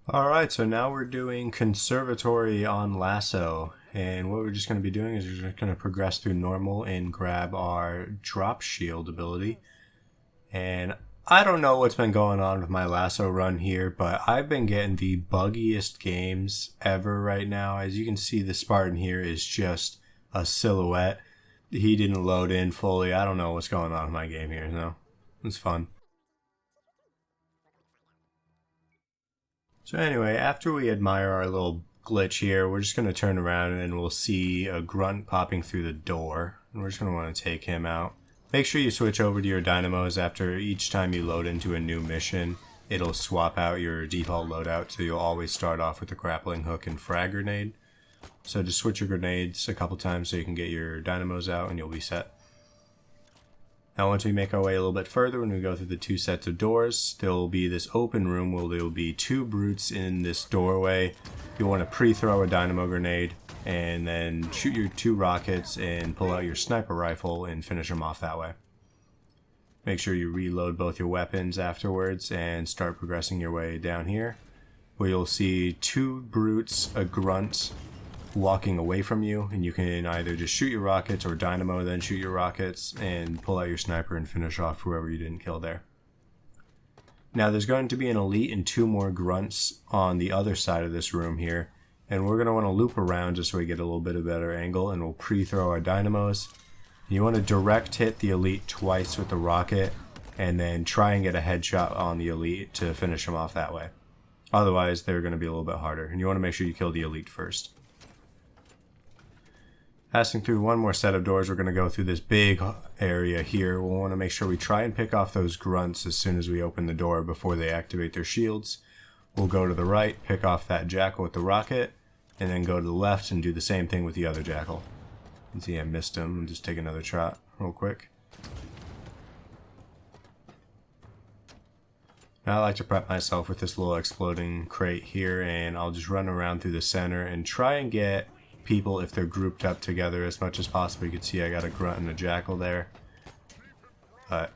Alright, so now we're doing Conservatory on LASO, and what we're just going to be doing is we're just going to progress through normal and grab our drop shield ability. And I don't know what's been going on with my LASO run here, but I've been getting the buggiest games ever right now. As you can see, the Spartan here is just a silhouette. He didn't load in fully. I don't know what's going on with my game here, no. It's fun. So anyway, after we admire our little glitch here, we're just going to turn around and we'll see a grunt popping through the door. And we're just going to want to take him out. Make sure you switch over to your dynamos after each time you load into a new mission. It'll swap out your default loadout, so you'll always start off with a grappling hook and frag grenade. So just switch your grenades a couple times so you can get your dynamos out and you'll be set. Now once we make our way a little bit further, when we go through the two sets of doors, there will be this open room where there will be two brutes in this doorway. You'll want to pre-throw a dynamo grenade and then shoot your two rockets and pull out your sniper rifle and finish them off that way. Make sure you reload both your weapons afterwards and start progressing your way down here, where you'll see two brutes, a grunt, walking away from you, and you can either just shoot your rockets or dynamo, then shoot your rockets and pull out your sniper and finish off whoever you didn't kill there. Now there's going to be an elite and two more grunts on the other side of this room here, and we're going to want to loop around just so we get a little bit of better angle, and we'll pre-throw our dynamos. You want to direct hit the elite twice with the rocket and then try and get a headshot on the elite to finish them off that way. Otherwise they're going to be a little bit harder, and you want to make sure you kill the elite first. Passing through one more set of doors, we're going to go through this big area here. We'll want to make sure we try and pick off those grunts as soon as we open the door before they activate their shields. We'll go to the right, pick off that jackal with the rocket, and then go to the left and do the same thing with the other jackal. You can see I missed him. I'll just take another shot real quick. Now I like to prep myself with this little exploding crate here, and I'll just run around through the center and try and get people if they're grouped up together as much as possible. You can see I got a grunt and a jackal there, but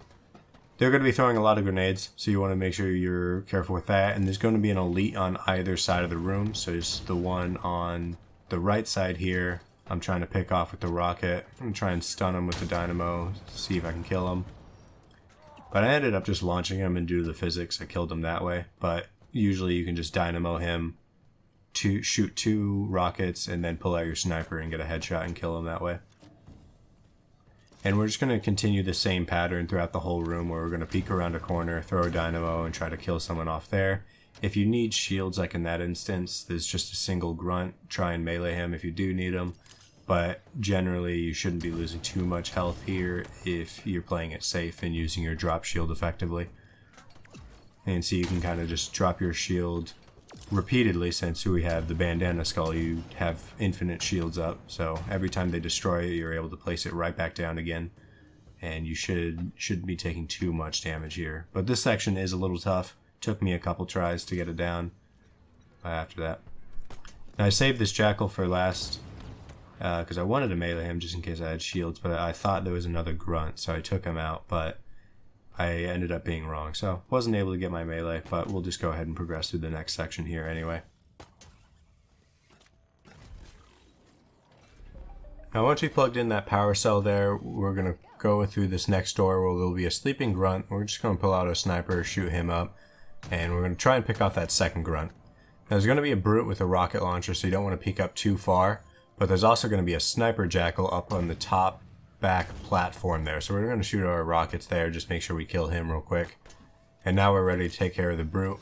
they're going to be throwing a lot of grenades, so you want to make sure you're careful with that. And there's going to be an elite on either side of the room, so it's the one on the right side here I'm trying to pick off with the rocket. I'm going to try and stun him with the dynamo, see if I can kill him, but I ended up just launching him, and due to the physics I killed him that way. But usually you can just dynamo him to shoot two rockets and then pull out your sniper and get a headshot and kill him that way. And we're just going to continue the same pattern throughout the whole room, where we're going to peek around a corner, throw a dynamo, and try to kill someone off there. If you need shields, like in that instance, there's just a single grunt. Try and melee him if you do need him, but generally you shouldn't be losing too much health here if you're playing it safe and using your drop shield effectively. And so you can kind of just drop your shield repeatedly. Since we have the bandana skull, you have infinite shields up, so every time they destroy it, you're able to place it right back down again, and you shouldn't be taking too much damage here. But this section is a little tough. Took me a couple tries to get it down after that. Now I saved this jackal for last because I wanted to melee him just in case I had shields, but I thought there was another grunt, so I took him out, but I ended up being wrong, so wasn't able to get my melee, but we'll just go ahead and progress through the next section here anyway. Now once we plugged in that power cell there, we're going to go through this next door where there'll be a sleeping grunt. We're just going to pull out a sniper, shoot him up, and we're going to try and pick off that second grunt. Now there's going to be a brute with a rocket launcher, so you don't want to peek up too far, but there's also going to be a sniper jackal up on the top back platform there, so we're going to shoot our rockets there, just make sure we kill him real quick. And now we're ready to take care of the brute.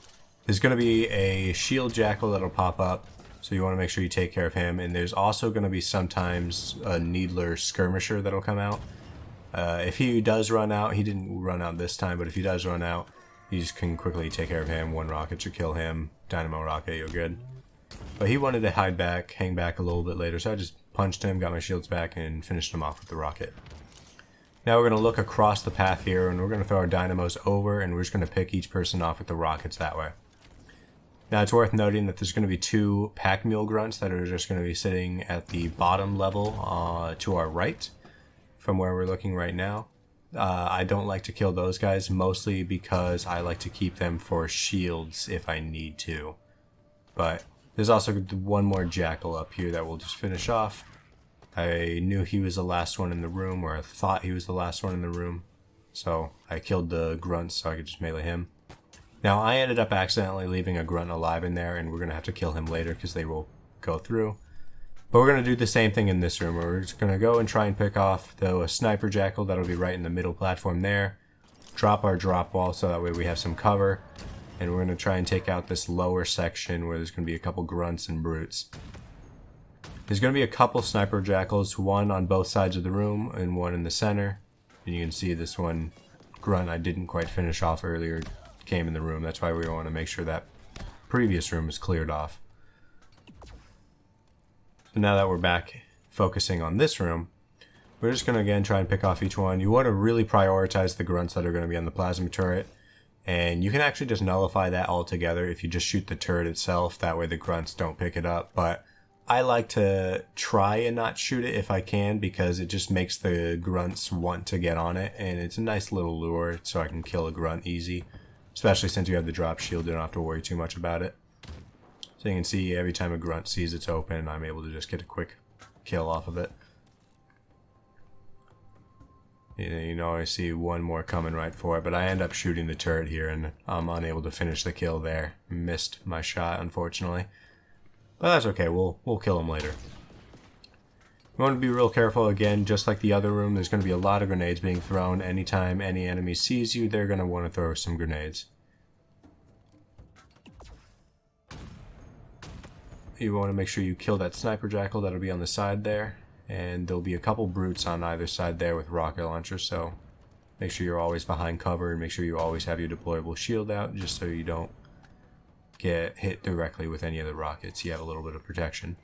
There's going to be a shield jackal that'll pop up, so you want to make sure you take care of him. And there's also going to be sometimes a needler skirmisher that'll come out. If he does run out, he didn't run out this time, but if he does run out, you just can quickly take care of him. One rocket should kill him, dynamo rocket, you're good. But he wanted to hide back, hang back a little bit later, so I just punched him, got my shields back, and finished him off with the rocket. Now we're going to look across the path here, and we're going to throw our dynamos over, and we're just going to pick each person off with the rockets that way. Now it's worth noting that there's going to be two pack mule grunts that are just going to be sitting at the bottom level to our right from where we're looking right now. I don't like to kill those guys, mostly because I like to keep them for shields if I need to. But there's also one more jackal up here that we'll just finish off. I knew he was the last one in the room, or I thought he was the last one in the room. So I killed the grunt so I could just melee him. Now I ended up accidentally leaving a grunt alive in there, and we're going to have to kill him later because they will go through. But we're going to do the same thing in this room. We're just going to go and try and pick off the sniper jackal. That'll be right in the middle platform there. Drop our drop wall so that way we have some cover. And we're going to try and take out this lower section where there's going to be a couple grunts and brutes. There's going to be a couple sniper jackals, one on both sides of the room and one in the center. And you can see this one grunt I didn't quite finish off earlier came in the room. That's why we want to make sure that previous room is cleared off. So now that we're back focusing on this room, we're just going to again try and pick off each one. You want to really prioritize the grunts that are going to be on the plasma turret. And you can actually just nullify that altogether if you just shoot the turret itself. That way the grunts don't pick it up. But I like to try and not shoot it if I can, because it just makes the grunts want to get on it. And it's a nice little lure so I can kill a grunt easy. Especially since you have the drop shield, you don't have to worry too much about it. So you can see every time a grunt sees it's open, I'm able to just get a quick kill off of it. You know, I see one more coming right for it, but I end up shooting the turret here and I'm unable to finish the kill there. Missed my shot, unfortunately. But that's okay, we'll kill him later. You want to be real careful again, just like the other room. There's going to be a lot of grenades being thrown. Anytime any enemy sees you, they're going to want to throw some grenades. You want to make sure you kill that sniper jackal that'll be on the side there. And there'll be a couple brutes on either side there with rocket launchers, so make sure you're always behind cover and make sure you always have your deployable shield out just so you don't get hit directly with any of the rockets. You have a little bit of protection.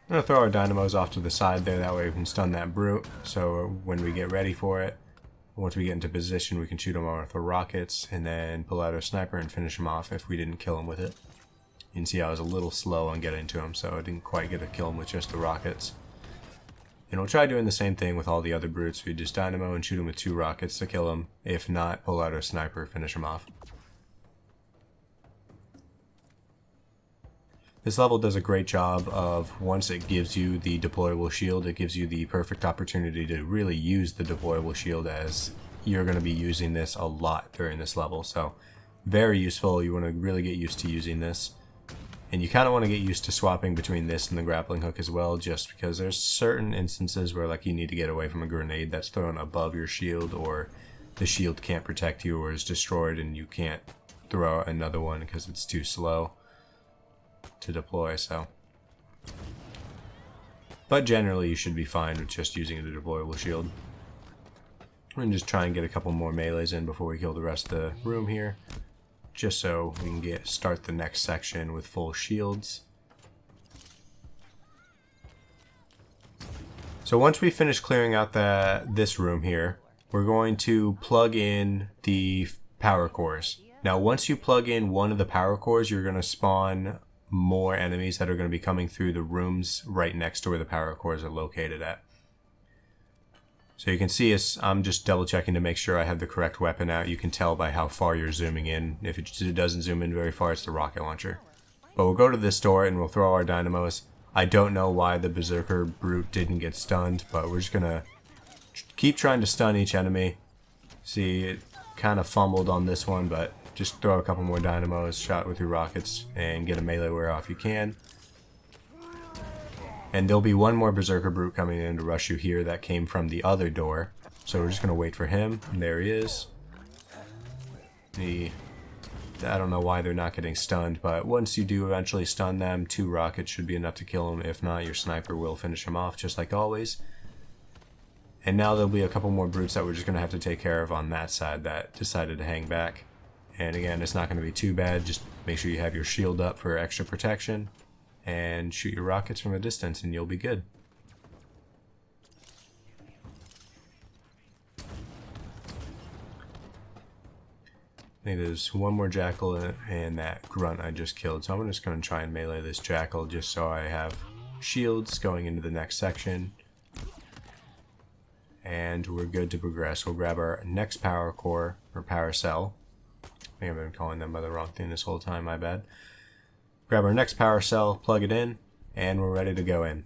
I'm going to throw our dynamos off to the side there, that way we can stun that brute, so when we get ready for it, once we get into position, we can shoot him off with rockets and then pull out our sniper and finish him off if we didn't kill him with it. You can see I was a little slow on getting to him, so I didn't quite get to kill him with just the rockets. And we'll try doing the same thing with all the other brutes. We just dynamo and shoot him with 2 rockets to kill him. If not, pull out our sniper, finish him off. This level does a great job of, once it gives you the deployable shield, it gives you the perfect opportunity to really use the deployable shield, as you're going to be using this a lot during this level. So very useful. You want to really get used to using this. And you kind of want to get used to swapping between this and the grappling hook as well, just because there's certain instances where like you need to get away from a grenade that's thrown above your shield, or the shield can't protect you or is destroyed and you can't throw out another one because it's too slow to deploy. So, but generally you should be fine with just using the deployable shield. We're going to just try and get a couple more melees in before we kill the rest of the room here, just so we can start the next section with full shields. So once we finish clearing out this room here, we're going to plug in the power cores. Now once you plug in one of the power cores, you're going to spawn more enemies that are going to be coming through the rooms right next to where the power cores are located at. So you can see I'm just double checking to make sure I have the correct weapon out. You can tell by how far you're zooming in. If it doesn't zoom in very far, it's the rocket launcher. But we'll go to this door and we'll throw our dynamos. I don't know why the Berserker Brute didn't get stunned, but we're just going to keep trying to stun each enemy. See, it kind of fumbled on this one, but just throw a couple more dynamos, shot with your rockets, and get a melee wear off you can. And there'll be one more Berserker Brute coming in to rush you here that came from the other door. So we're just going to wait for him. And there he is. I don't know why they're not getting stunned, but once you do eventually stun them, 2 rockets should be enough to kill him. If not, your sniper will finish him off, just like always. And now there'll be a couple more brutes that we're just going to have to take care of on that side that decided to hang back. And again, it's not going to be too bad. Just make sure you have your shield up for extra protection. And shoot your rockets from a distance and you'll be good. I think there's one more jackal and that grunt I just killed. So I'm just going to try and melee this jackal just so I have shields going into the next section. And we're good to progress. We'll grab our next power core, or power cell. I think I've been calling them by the wrong thing this whole time, my bad. grab our next power cell, plug it in, and we're ready to go in.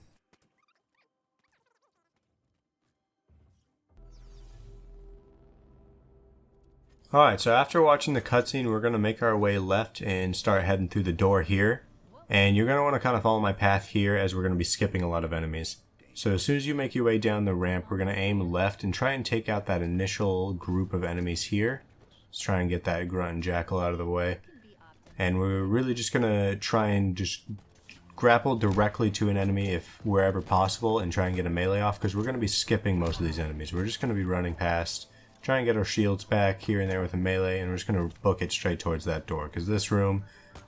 Alright, so after watching the cutscene, we're going to make our way left and start heading through the door here. And you're going to want to kind of follow my path here as we're going to be skipping a lot of enemies. So as soon as you make your way down the ramp, we're going to aim left and try and take out that initial group of enemies here. Let's try and get that grunt and jackal out of the way. And we're really just going to try and just grapple directly to an enemy if wherever possible and try and get a melee off, because we're going to be skipping most of these enemies. We're just going to be running past, try and get our shields back here and there with a melee, and we're just going to book it straight towards that door, because this room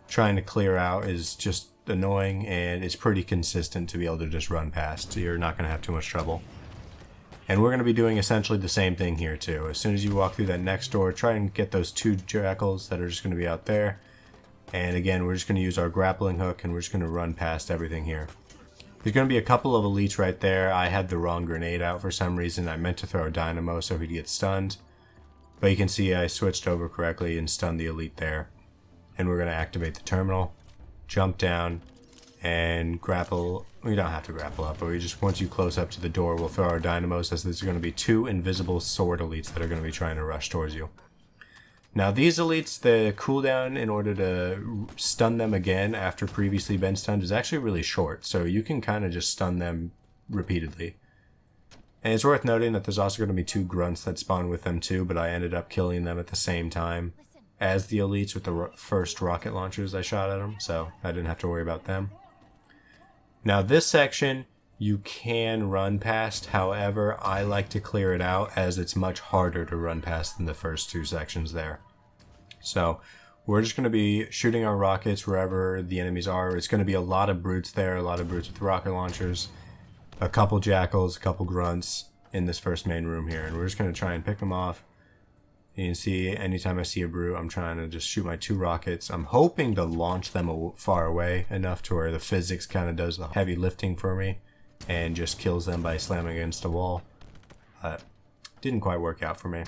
trying to clear out is just annoying, and it's pretty consistent to be able to just run past, so you're not going to have too much trouble. And we're going to be doing essentially the same thing here too. As soon as you walk through that next door, try and get those 2 jackals that are just going to be out there. And again, we're just going to use our grappling hook, and we're just going to run past everything here. There's going to be a couple of elites right there. I had the wrong grenade out for some reason. I meant to throw a dynamo so he'd get stunned. But you can see I switched over correctly and stunned the elite there. And we're going to activate the terminal, jump down, and grapple. We don't have to grapple up, but we just, once you close up to the door, we'll throw our dynamos, as there's going to be 2 invisible sword elites that are going to be trying to rush towards you. Now these elites, the cooldown in order to stun them again after previously been stunned is actually really short, so you can kind of just stun them repeatedly. And it's worth noting that there's also going to be 2 grunts that spawn with them too, but I ended up killing them at the same time as the elites with the first rocket launchers I shot at them, so I didn't have to worry about them. Now this section you can run past, however I like to clear it out as it's much harder to run past than the first 2 sections there. So we're just going to be shooting our rockets wherever the enemies are. It's going to be a lot of brutes there, a lot of brutes with rocket launchers, a couple jackals, a couple grunts in this first main room here, and we're just going to try and pick them off. You can see anytime I see a brute, I'm trying to just shoot my 2 rockets. I'm hoping to launch them far away enough to where the physics kind of does the heavy lifting for me and just kills them by slamming against a wall. But didn't quite work out for me.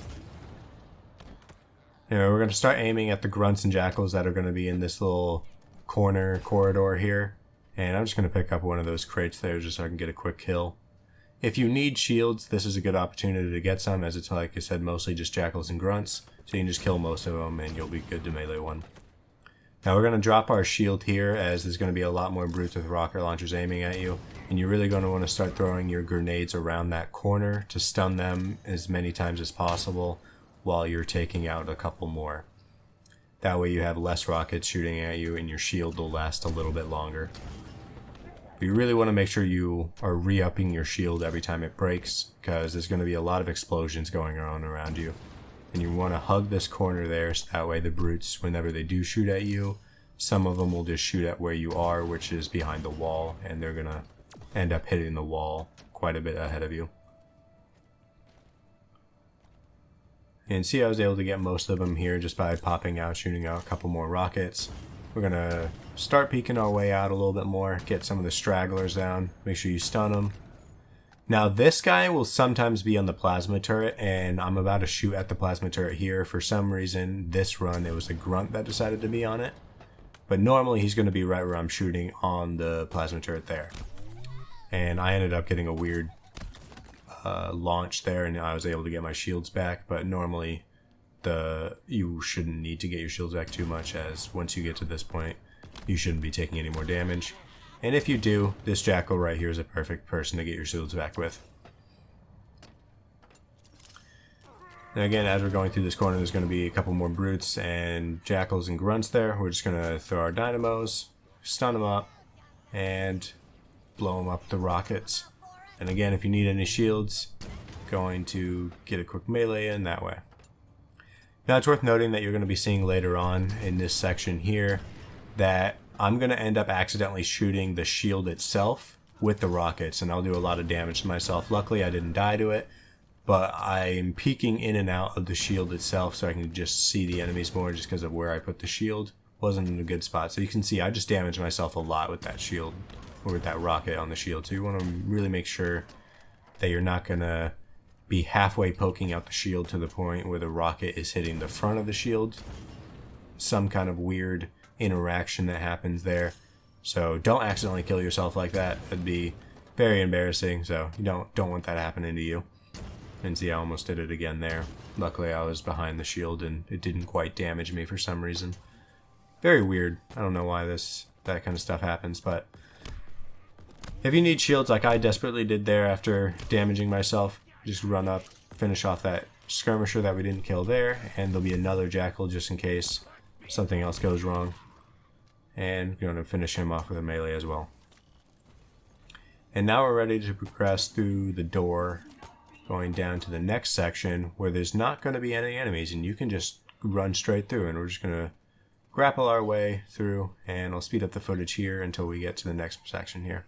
Anyway, we're going to start aiming at the grunts and jackals that are going to be in this little corridor here. And I'm just going to pick up one of those crates there just so I can get a quick kill. If you need shields, this is a good opportunity to get some, as it's, like I said, mostly just jackals and grunts. So you can just kill most of them and you'll be good to melee one. Now we're going to drop our shield here, as there's going to be a lot more brutes with rocket launchers aiming at you. And you're really going to want to start throwing your grenades around that corner to stun them as many times as possible while you're taking out a couple more. That way you have less rockets shooting at you and your shield will last a little bit longer. But you really want to make sure you are re-upping your shield every time it breaks, because there's going to be a lot of explosions going on around you. And you want to hug this corner there, so that way the brutes, whenever they do shoot at you, some of them will just shoot at where you are, which is behind the wall, and they're going to end up hitting the wall quite a bit ahead of you. And see, I was able to get most of them here just by popping out, shooting out a couple more rockets. We're going to start peeking our way out a little bit more, get some of the stragglers down, make sure you stun them. Now this guy will sometimes be on the plasma turret, and I'm about to shoot at the plasma turret here. For some reason, this run, it was a grunt that decided to be on it. But normally he's going to be right where I'm shooting on the plasma turret there. And I ended up getting a weird launch there, and I was able to get my shields back. But normally you shouldn't need to get your shields back too much, as once you get to this point, you shouldn't be taking any more damage. And if you do, this jackal right here is a perfect person to get your shields back with. And again, as we're going through this corner, there's going to be a couple more brutes and jackals and grunts there. We're just going to throw our dynamos, stun them up, and blow them up with the rockets. And again, if you need any shields, going to get a quick melee in that way. Now it's worth noting that you're going to be seeing later on in this section here that I'm going to end up accidentally shooting the shield itself with the rockets, and I'll do a lot of damage to myself. Luckily I didn't die to it, but I'm peeking in and out of the shield itself so I can just see the enemies more, just because of where I put the shield wasn't in a good spot. So you can see I just damaged myself a lot with that shield, or with that rocket on the shield. So you want to really make sure that you're not going to be halfway poking out the shield to the point where the rocket is hitting the front of the shield. Some kind of weird interaction that happens there. So don't accidentally kill yourself like that. That'd be very embarrassing, so you don't want that happening to you. And see, I almost did it again there. Luckily I was behind the shield and it didn't quite damage me for some reason. Very weird. I don't know why that kind of stuff happens, but if you need shields like I desperately did there after damaging myself, just run up, finish off that skirmisher that we didn't kill there, and there'll be another jackal just in case something else goes wrong. And we're going to finish him off with a melee as well. And now we're ready to progress through the door, going down to the next section where there's not going to be any enemies, and you can just run straight through, and we're just going to grapple our way through, and I'll speed up the footage here until we get to the next section here.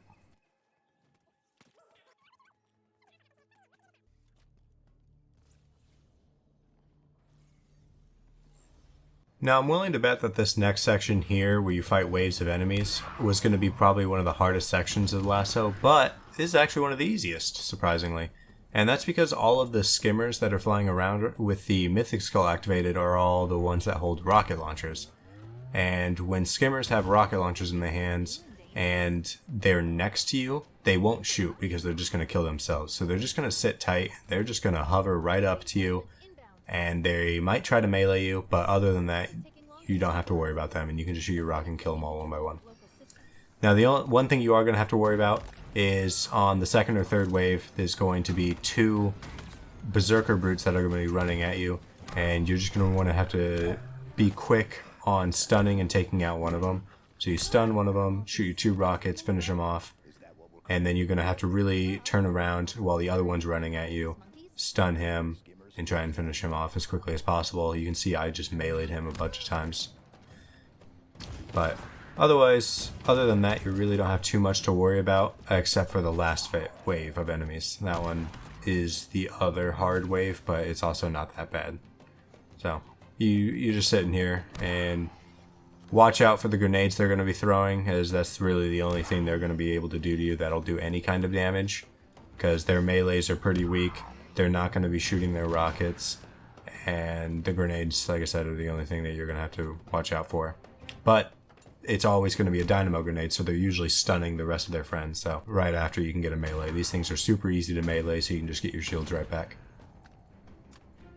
Now, I'm willing to bet that this next section here, where you fight waves of enemies, was going to be probably one of the hardest sections of LASO, but this is actually one of the easiest, surprisingly. And that's because all of the skimmers that are flying around with the Mythic Skull activated are all the ones that hold rocket launchers. And when skimmers have rocket launchers in their hands and they're next to you, they won't shoot because they're just going to kill themselves. So they're just going to sit tight, they're just going to hover right up to you, and they might try to melee you, but other than that, you don't have to worry about them, and you can just shoot your rocket and kill them all one by one. Now, the only one thing you are going to have to worry about is on the second or third wave, there's going to be 2 berserker brutes that are going to be running at you, and you're just going to want to have to be quick on stunning and taking out one of them. So you stun one of them, shoot your 2 rockets, finish them off, and then you're going to have to really turn around while the other one's running at you, stun him, and try and finish him off as quickly as possible. You can see I just meleeed him a bunch of times. But otherwise, other than that, you really don't have too much to worry about, except for the last wave of enemies. That one is the other hard wave, but it's also not that bad. So you're just sitting here and watch out for the grenades they're going to be throwing, as that's really the only thing they're going to be able to do to you that'll do any kind of damage, because their melees are pretty weak. They're not going to be shooting their rockets, and the grenades, like I said, are the only thing that you're going to have to watch out for. But it's always going to be a dynamo grenade, so they're usually stunning the rest of their friends, so right after you can get a melee. These things are super easy to melee, so you can just get your shields right back.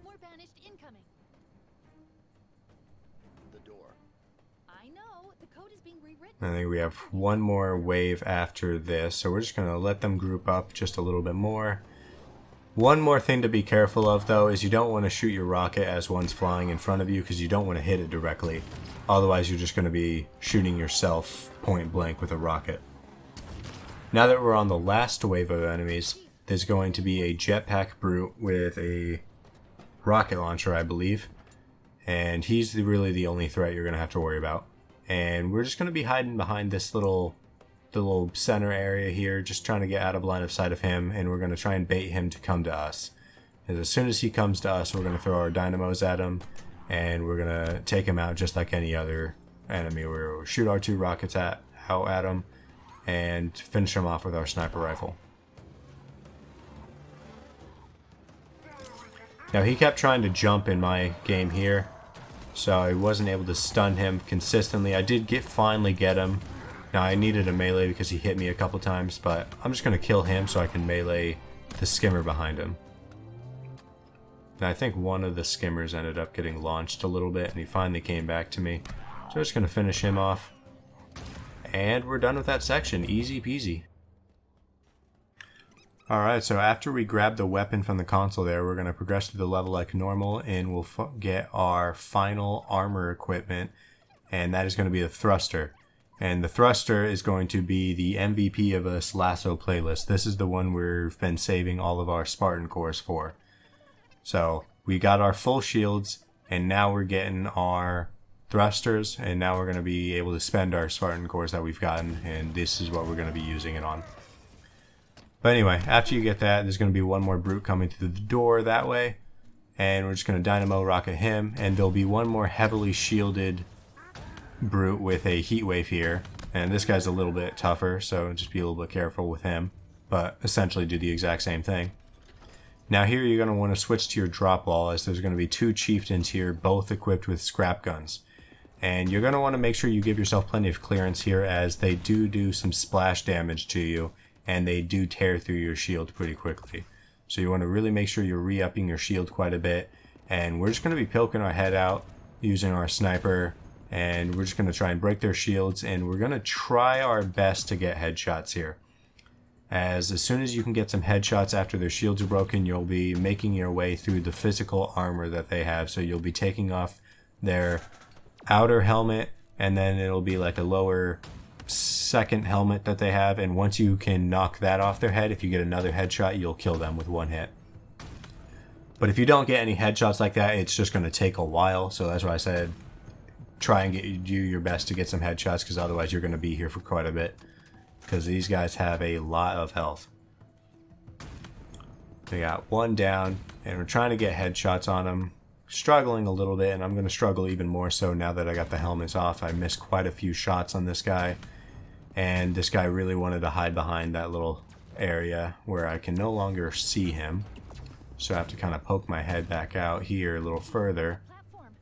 More banished incoming. The door. I know, the code is being rewritten. I think we have one more wave after this, so we're just going to let them group up just a little bit more. One more thing to be careful of, though, is you don't want to shoot your rocket as one's flying in front of you, because you don't want to hit it directly. Otherwise, you're just going to be shooting yourself point blank with a rocket. Now that we're on the last wave of enemies, there's going to be a jetpack brute with a rocket launcher, I believe. And he's really the only threat you're going to have to worry about. And we're just going to be hiding behind this little center area here, just trying to get out of line of sight of him, and we're going to try and bait him to come to us. And as soon as he comes to us, we're going to throw our dynamos at him, and we're going to take him out just like any other enemy. We'll shoot our 2 rockets out at him, and finish him off with our sniper rifle. Now, he kept trying to jump in my game here, so I wasn't able to stun him consistently. I did finally get him. Now, I needed a melee because he hit me a couple times, but I'm just going to kill him so I can melee the skimmer behind him. And I think one of the skimmers ended up getting launched a little bit, and he finally came back to me. So I'm just going to finish him off. And we're done with that section. Easy peasy. Alright, so after we grab the weapon from the console there, we're going to progress through the level like normal, and we'll get our final armor equipment, and that is going to be the thruster. And the thruster is going to be the MVP of this LASO playlist. This is the one we've been saving all of our Spartan cores for. So we got our full shields, and now we're getting our thrusters, and now we're going to be able to spend our Spartan cores that we've gotten, and this is what we're going to be using it on. But anyway, after you get that, there's going to be one more brute coming through the door that way, and we're just going to dynamo rocket him, and there'll be one more heavily shielded brute with a heat wave here, and this guy's a little bit tougher, so just be a little bit careful with him, but essentially do the exact same thing. Now here you're going to want to switch to your drop wall, as there's going to be 2 chieftains here, both equipped with scrap guns, And you're going to want to make sure you give yourself plenty of clearance here, as they do some splash damage to you, and they do tear through your shield pretty quickly. So you want to really make sure you're re-upping your shield quite a bit. And we're just going to be poking our head out using our sniper, and we're just going to try and break their shields, and we're going to try our best to get headshots here. As soon as you can get some headshots after their shields are broken, you'll be making your way through the physical armor that they have. So you'll be taking off their outer helmet, and then it'll be like a lower second helmet that they have, and once you can knock that off their head, if you get another headshot, you'll kill them with one hit. But if you don't get any headshots like that, it's just going to take a while. So that's why I said try and do your best to get some headshots, because otherwise you're going to be here for quite a bit, because these guys have a lot of health. We got one down, and we're trying to get headshots on them. Struggling a little bit, and I'm going to struggle even more so now that I got the helmets off. I missed quite a few shots on this guy, and this guy really wanted to hide behind that little area where I can no longer see him. So I have to kind of poke my head back out here a little further. Platform.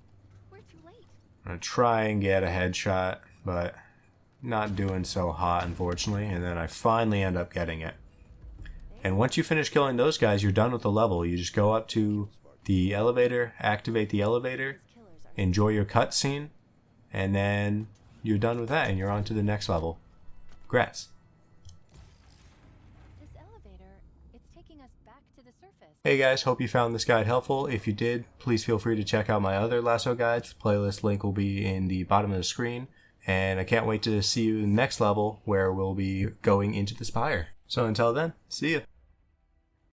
We're too late. I'm going to try and get a headshot, but not doing so hot, unfortunately, and then I finally end up getting it. And once you finish killing those guys, you're done with the level. You just go up to the elevator, activate the elevator, enjoy your cutscene, and then you're done with that and you're on to the next level. Congrats. This elevator, it's taking us back to the surface. Hey guys, hope you found this guide helpful. If you did, please feel free to check out my other LASO guides. The playlist link will be in the bottom of the screen. And I can't wait to see you in the next level, where we'll be going into the Spire. So until then, see ya.